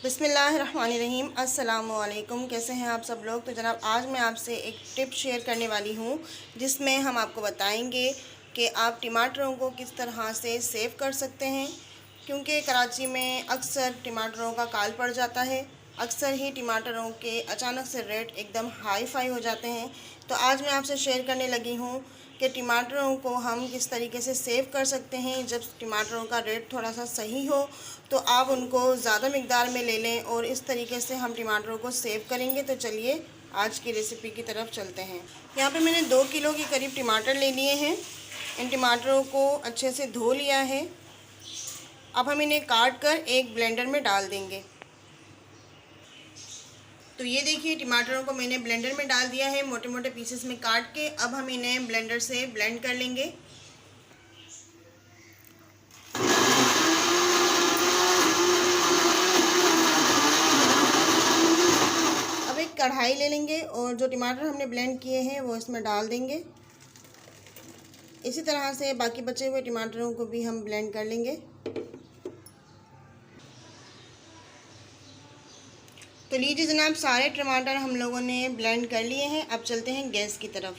बिस्मिल्लाहिर्रहमानिर्रहीम। अस्सलामुअलैकुम। कैसे हैं आप सब लोग। तो जनाब आज मैं आपसे एक टिप शेयर करने वाली हूँ जिसमें हम आपको बताएंगे कि आप टमाटरों को किस तरह से सेव कर सकते हैं, क्योंकि कराची में अक्सर टमाटरों का काल पड़ जाता है। अक्सर ही टमाटरों के अचानक से रेट एकदम हाई फाई हो जाते हैं। तो आज मैं आपसे शेयर करने लगी हूँ कि टमाटरों को हम किस तरीके से सेव कर सकते हैं। जब टमाटरों का रेट थोड़ा सा सही हो तो आप उनको ज़्यादा मिकदार में ले लें और इस तरीके से हम टमाटरों को सेव करेंगे। तो चलिए आज की रेसिपी की तरफ चलते हैं। यहाँ पे मैंने 2 किलो के करीब टमाटर ले लिए हैं। इन टमाटरों को अच्छे से धो लिया है। अब हम इन्हें काट कर एक ब्लेंडर में डाल देंगे। तो ये देखिए टमाटरों को मैंने ब्लेंडर में डाल दिया है, मोटे मोटे पीसेस में काट के। अब हम इन्हें ब्लेंडर से ब्लेंड कर लेंगे। अब एक कढ़ाई ले लेंगे और जो टमाटर हमने ब्लेंड किए हैं वो इसमें डाल देंगे। इसी तरह से बाकी बचे हुए टमाटरों को भी हम ब्लेंड कर लेंगे। तो लीजिए जनाब, सारे टमाटर हम लोगों ने ब्लेंड कर लिए हैं। अब चलते हैं गैस की तरफ।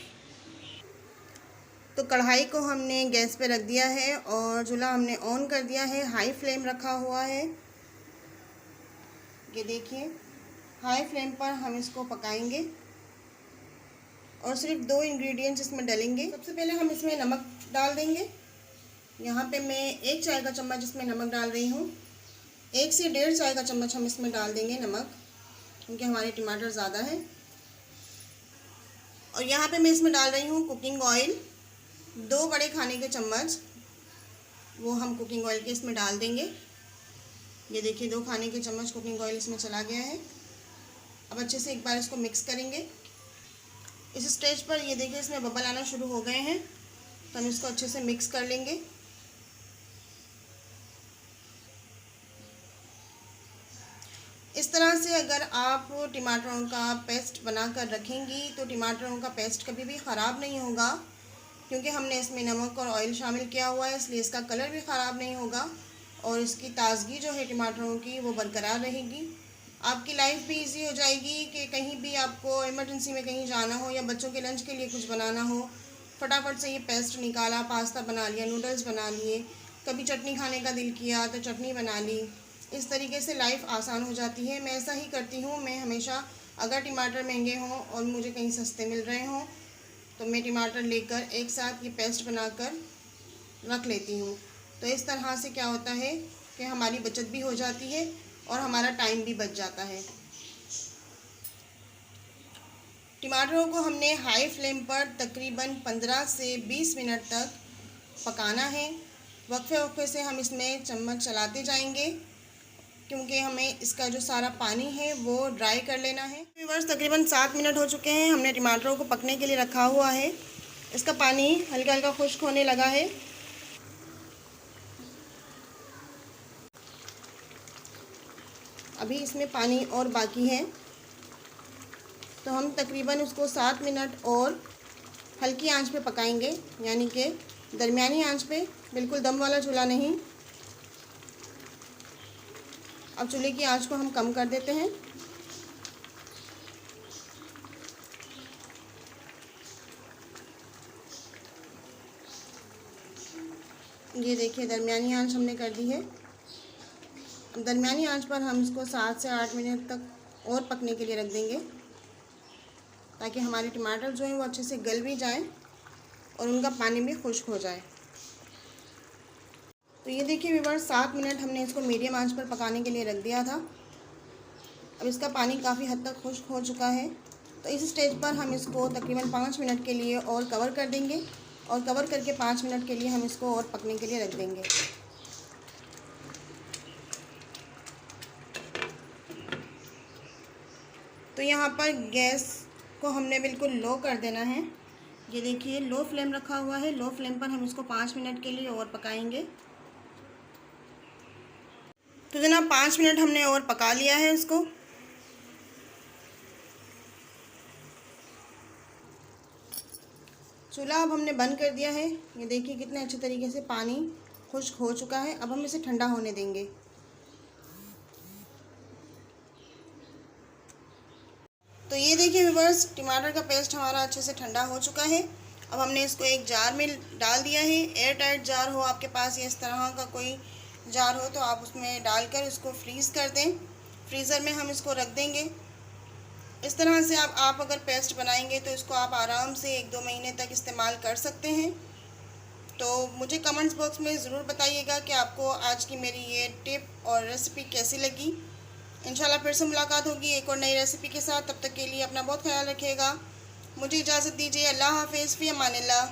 तो कढ़ाई को हमने गैस पे रख दिया है और चूल्हा हमने ऑन कर दिया है। हाई फ्लेम रखा हुआ है। ये देखिए हाई फ्लेम पर हम इसको पकाएंगे और सिर्फ 2 इंग्रेडिएंट्स इसमें डालेंगे। सबसे पहले हम इसमें नमक डाल देंगे। यहाँ पे मैं 1 चाय का चम्मच इसमें नमक डाल रही हूँ। 1 से 1.5 चाय का चम्मच हम इसमें डाल देंगे नमक, क्योंकि हमारे टमाटर ज़्यादा हैं। और यहाँ पे मैं इसमें डाल रही हूँ कुकिंग ऑयल। 2 बड़े खाने के चम्मच वो हम कुकिंग ऑयल के इसमें डाल देंगे। ये देखिए 2 खाने के चम्मच कुकिंग ऑयल इसमें चला गया है। अब अच्छे से एक बार इसको मिक्स करेंगे। इस स्टेज पर ये देखिए इसमें बबल आना शुरू हो गए हैं, तो हम इसको अच्छे से मिक्स कर लेंगे। इस तरह से अगर आप टमाटरों का पेस्ट बनाकर रखेंगी तो टमाटरों का पेस्ट कभी भी ख़राब नहीं होगा, क्योंकि हमने इसमें नमक और ऑयल शामिल किया हुआ है, इसलिए इसका कलर भी ख़राब नहीं होगा और इसकी ताज़गी जो है टमाटरों की वो बरकरार रहेगी। आपकी लाइफ भी इजी हो जाएगी कि कहीं भी आपको इमरजेंसी में कहीं जाना हो या बच्चों के लंच के लिए कुछ बनाना हो, फटाफट से ये पेस्ट निकाला, पास्ता बना लिया, नूडल्स बना लिए, कभी चटनी खाने का दिल किया तो चटनी बना ली। इस तरीके से लाइफ आसान हो जाती है। मैं ऐसा ही करती हूँ। मैं हमेशा अगर टमाटर महंगे हों और मुझे कहीं सस्ते मिल रहे हों तो मैं टमाटर लेकर एक साथ ये पेस्ट बनाकर रख लेती हूँ। तो इस तरह से क्या होता है कि हमारी बचत भी हो जाती है और हमारा टाइम भी बच जाता है। टमाटरों को हमने हाई फ्लेम पर तकरीबन 15 से 20 मिनट तक पकाना है। वक्फे वक्फे से हम इसमें चम्मच चलाते जाएंगे, क्योंकि हमें इसका जो सारा पानी है वो ड्राई कर लेना है। व्यूअर्स तकरीबन 7 मिनट हो चुके हैं। हमने टमाटरों को पकने के लिए रखा हुआ है। इसका पानी हल्का हल्का खुश्क होने लगा है। अभी इसमें पानी और बाकी है, तो हम तकरीबन उसको 7 मिनट और हल्की आंच पे पकाएंगे, यानी कि दरमियानी आंच पे, बिल्कुल दम वाला चूल्हा नहीं। अब चूल्हे की आंच को हम कम कर देते हैं। ये देखिए दरमियानी आंच हमने कर दी है। दरमियानी आंच पर हम इसको 7 से 8 मिनट तक और पकने के लिए रख देंगे, ताकि हमारे टमाटर जो हैं वो अच्छे से गल भी जाएं और उनका पानी भी खुश्क हो जाए। तो ये देखिए व्यूअर्स 7 मिनट हमने इसको मीडियम आंच पर पकाने के लिए रख दिया था। अब इसका पानी काफ़ी हद तक खुश्क हो चुका है। तो इस स्टेज पर हम इसको तकरीबन 5 मिनट के लिए और कवर कर देंगे और कवर करके 5 मिनट के लिए हम इसको और पकने के लिए रख देंगे। तो यहाँ पर गैस को हमने बिल्कुल लो कर देना है। ये देखिए लो फ्लेम रखा हुआ है। लो फ्लेम पर हम इसको 5 मिनट के लिए और पकाएंगे। तो जनाब 5 मिनट हमने और पका लिया है इसको। चूल्हा अब हमने बंद कर दिया है। ये देखिए कितने अच्छे तरीके से पानी खुश्क हो चुका है। अब हम इसे ठंडा होने देंगे। तो ये देखिए व्यूअर्स, टमाटर का पेस्ट हमारा अच्छे से ठंडा हो चुका है। अब हमने इसको एक जार में डाल दिया है। एयर टाइट जार हो आपके पास या इस तरह का कोई जार हो तो आप उसमें डालकर इसको फ्रीज़ कर दें। फ्रीज़र में हम इसको रख देंगे। इस तरह से आप अगर पेस्ट बनाएंगे तो इसको आप आराम से 1-2 महीने तक इस्तेमाल कर सकते हैं। तो मुझे कमेंट्स बॉक्स में ज़रूर बताइएगा कि आपको आज की मेरी ये टिप और रेसिपी कैसी लगी। इंशाल्लाह फिर से मुलाकात होगी एक और नई रेसिपी के साथ। तब तक के लिए अपना बहुत ख्याल रखिएगा। मुझे इजाज़त दीजिए। अल्लाह हाफ़िज़, फ़ी अमानिल्लाह।